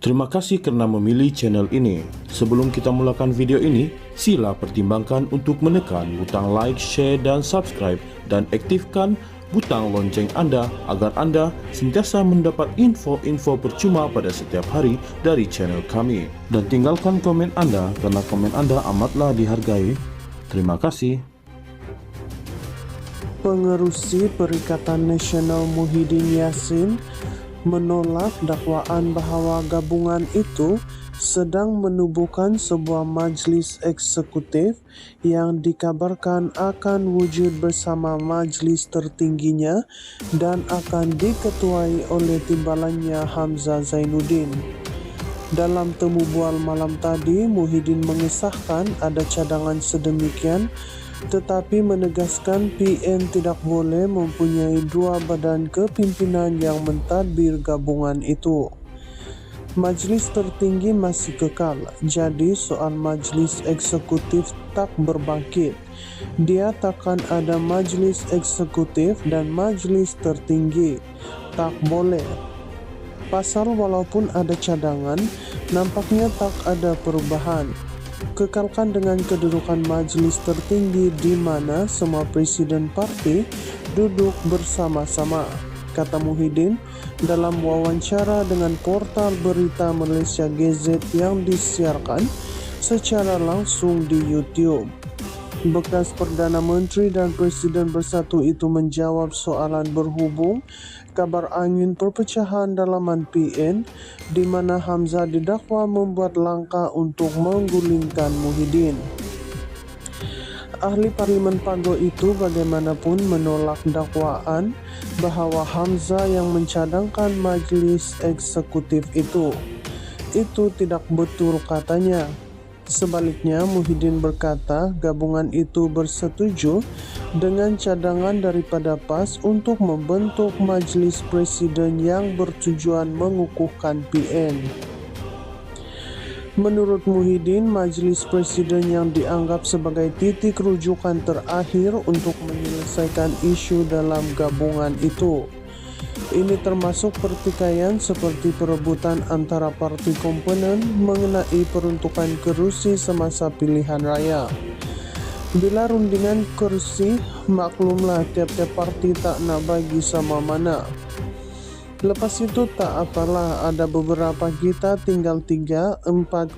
Terima kasih karena memilih channel ini. Sebelum kita mulakan video ini, sila pertimbangkan untuk menekan butang like, share, dan subscribe, dan aktifkan butang lonceng Anda agar Anda sentiasa mendapat info-info percuma pada setiap hari dari channel kami. Dan tinggalkan komen Anda karena komen Anda amatlah dihargai. Terima kasih. Pengerusi Perikatan Nasional Muhyiddin Yassin menolak dakwaan bahwa gabungan itu sedang menubuhkan sebuah majlis eksekutif yang dikabarkan akan wujud bersama majlis tertingginya dan akan diketuai oleh timbalannya Hamzah Zainuddin. Dalam temu bual malam tadi, Muhyiddin mengesahkan ada cadangan sedemikian tetapi menegaskan PN tidak boleh mempunyai dua badan kepimpinan yang mentadbir gabungan itu. Majlis tertinggi masih kekal, jadi soal majlis eksekutif tak berbangkit. Dia takkan ada majlis eksekutif dan majlis tertinggi. Tak boleh. Pasal walaupun ada cadangan, nampaknya tak ada perubahan. Kekalkan dengan kedudukan majlis tertinggi di mana semua presiden parti duduk bersama-sama, kata Muhyiddin dalam wawancara dengan portal berita Malaysia Gazette yang disiarkan secara langsung di YouTube. Bekas Perdana Menteri dan Presiden Bersatu itu menjawab soalan berhubung kabar angin perpecahan dalaman PN di mana Hamzah didakwa membuat langkah untuk menggulingkan Muhyiddin. Ahli Parlimen Pago itu bagaimanapun menolak dakwaan bahwa Hamzah yang mencadangkan majlis eksekutif itu. Itu tidak betul, katanya. Sebaliknya, Muhyiddin berkata gabungan itu bersetuju dengan cadangan daripada PAS untuk membentuk majlis presiden yang bertujuan mengukuhkan PN. Menurut Muhyiddin, majlis presiden yang dianggap sebagai titik rujukan terakhir untuk menyelesaikan isu dalam gabungan itu. Ini termasuk pertikaian seperti perebutan antara parti komponen mengenai peruntukan kerusi semasa pilihan raya. Bila rundingan kursi, maklumlah tiap-tiap parti tak nak bagi sama mana. Lepas itu tak apalah, ada beberapa kita tinggal 3-4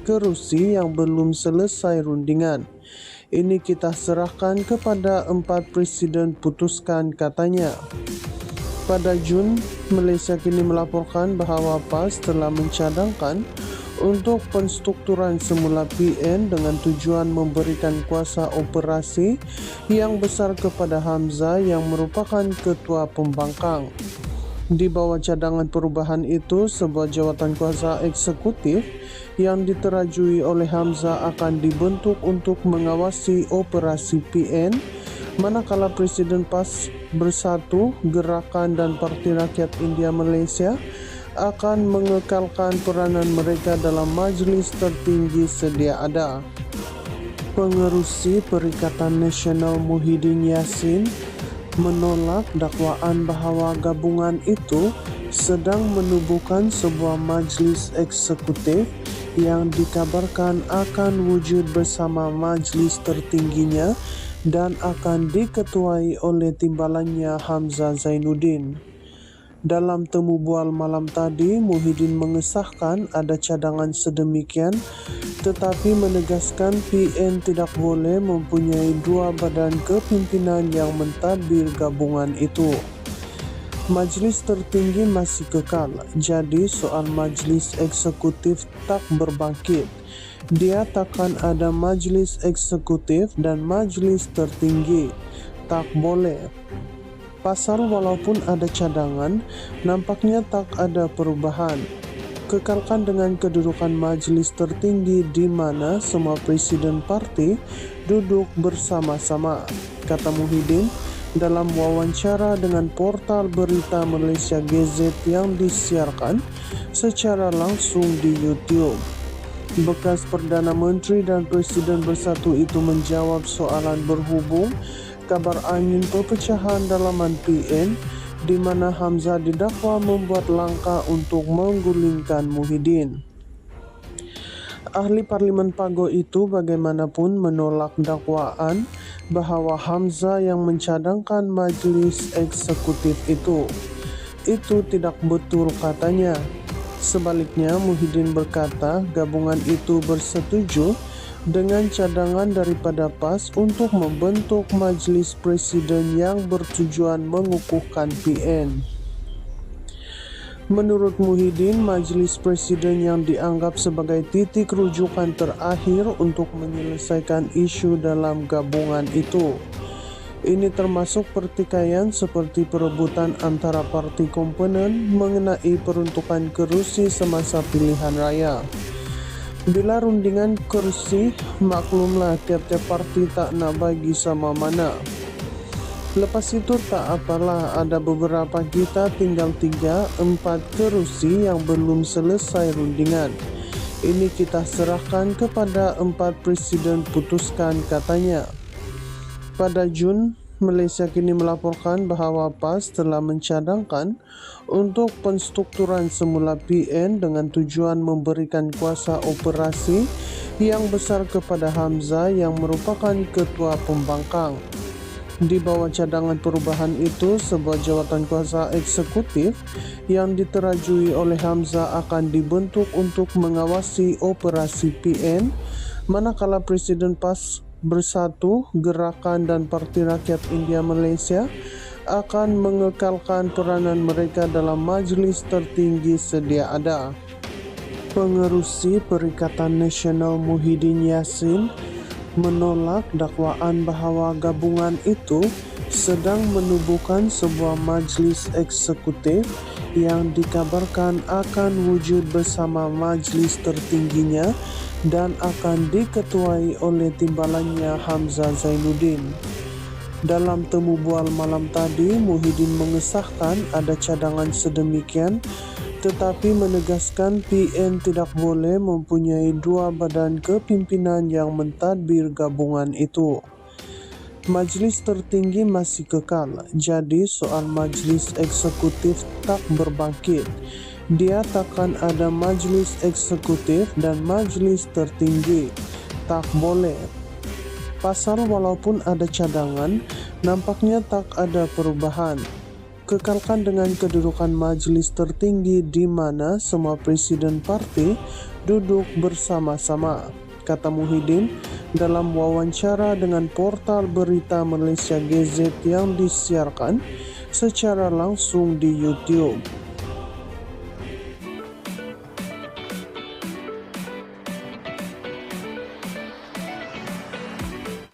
kerusi yang belum selesai rundingan. Ini kita serahkan kepada 4 presiden putuskan, katanya. Pada Jun, Malaysia kini melaporkan bahawa PAS telah mencadangkan untuk penstrukturan semula PN dengan tujuan memberikan kuasa operasi yang besar kepada Hamzah yang merupakan ketua pembangkang. Di bawah cadangan perubahan itu, sebuah jawatan kuasa eksekutif yang diterajui oleh Hamzah akan dibentuk untuk mengawasi operasi PN, manakala Presiden PAS Bersatu, Gerakan dan Parti Rakyat India Malaysia akan mengekalkan peranan mereka dalam majlis tertinggi sedia ada. Pengerusi Perikatan Nasional Muhyiddin Yassin menolak dakwaan bahwa gabungan itu sedang menubuhkan sebuah majlis eksekutif yang dikabarkan akan wujud bersama majlis tertingginya dan akan diketuai oleh timbalannya Hamzah Zainuddin. Dalam temu bual malam tadi, Muhyiddin mengesahkan ada cadangan sedemikian tetapi menegaskan PN tidak boleh mempunyai dua badan kepimpinan yang mentadbir gabungan itu. Majlis tertinggi masih kekal, jadi soal majlis eksekutif tak berbangkit. Dia takkan ada majlis eksekutif dan majlis tertinggi. Tak boleh. Pasal walaupun ada cadangan, nampaknya tak ada perubahan. Kekalkan dengan kedudukan majlis tertinggi di mana semua presiden parti duduk bersama-sama, kata Muhyiddin dalam wawancara dengan portal berita Malaysia Gazette yang disiarkan secara langsung di YouTube. Bekas Perdana Menteri dan Presiden Bersatu itu menjawab soalan berhubung kabar angin perpecahan dalaman PN di mana Hamzah didakwa membuat langkah untuk menggulingkan Muhyiddin. Ahli Parlemen Pago itu bagaimanapun menolak dakwaan bahwa Hamzah yang mencadangkan majelis eksekutif itu. Itu tidak betul katanya. Sebaliknya, Muhyiddin berkata gabungan itu bersetuju dengan cadangan daripada PAS untuk membentuk majelis presiden yang bertujuan mengukuhkan PN. Menurut Muhyiddin, majelis presiden yang dianggap sebagai titik rujukan terakhir untuk menyelesaikan isu dalam gabungan itu. Ini termasuk pertikaian seperti perebutan antara parti komponen mengenai peruntukan kursi semasa pilihan raya. Bila rundingan kursi, maklumlah tiap-tiap parti tak nak bagi sama mana. Lepas itu tak apalah, ada beberapa kita tinggal 3-4 kursi yang belum selesai rundingan. Ini kita serahkan kepada 4 presiden putuskan, katanya. Pada Jun, Malaysia kini melaporkan bahawa PAS telah mencadangkan untuk penstrukturan semula PN dengan tujuan memberikan kuasa operasi yang besar kepada Hamzah yang merupakan ketua pembangkang. Di bawah cadangan perubahan itu, sebuah jawatan kuasa eksekutif yang diterajui oleh Hamzah akan dibentuk untuk mengawasi operasi PN, manakala Presiden PAS Bersatu, Gerakan dan Parti Rakyat India Malaysia akan mengekalkan peranan mereka dalam majlis tertinggi sedia ada. Pengerusi Perikatan Nasional Muhyiddin Yassin menolak dakwaan bahawa gabungan itu sedang menubuhkan sebuah majlis eksekutif yang dikabarkan akan wujud bersama majlis tertingginya dan akan diketuai oleh timbalannya Hamzah Zainuddin. Dalam temu bual malam tadi, Muhyiddin mengesahkan ada cadangan sedemikian, tetapi menegaskan PN tidak boleh mempunyai 2 badan kepimpinan yang mentadbir gabungan itu. Majlis tertinggi masih kekal, jadi soal majlis eksekutif tak berbangkit. Dia takkan ada majlis eksekutif dan majlis tertinggi. Tak boleh. Pasal walaupun ada cadangan, nampaknya tak ada perubahan. Kekalkan dengan kedudukan majelis tertinggi di mana semua presiden parti duduk bersama-sama, kata Muhyiddin dalam wawancara dengan portal berita Malaysia Gazette yang disiarkan secara langsung di YouTube.